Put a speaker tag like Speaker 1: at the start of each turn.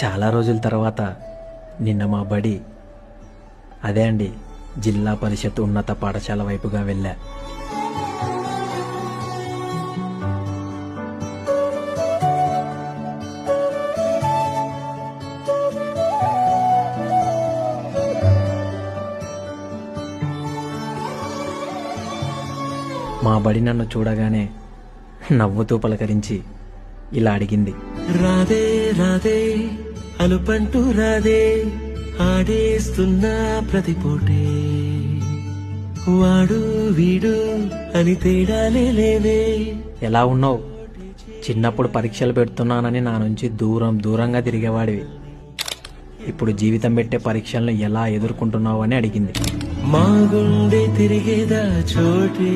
Speaker 1: చాలా రోజుల తర్వాత నిన్న మా బడి అదే అండి జిల్లా పరిషత్ ఉన్నత పాఠశాల వైపుగా వెళ్ళా. మా బడి నన్ను చూడగానే నవ్వుతూ పలకరించి ఇలా అడిగింది,
Speaker 2: రాదే రాదే అలుపంటూ రాదే ఆడేస్తున్నా ప్రతిపోటే వాడు వీడు అని తేడాలే లేవే.
Speaker 1: ఎలా ఉన్నావు? చిన్నప్పుడు పరీక్షలు పెడుతున్నానని నా నుంచి దూరంగా తిరిగేవాడివి. ఇప్పుడు జీవితం పెట్టే పరీక్షలను ఎలా ఎదుర్కొంటున్నావు అని అడిగింది.
Speaker 2: మా గుండె తిరిగేదా చోటే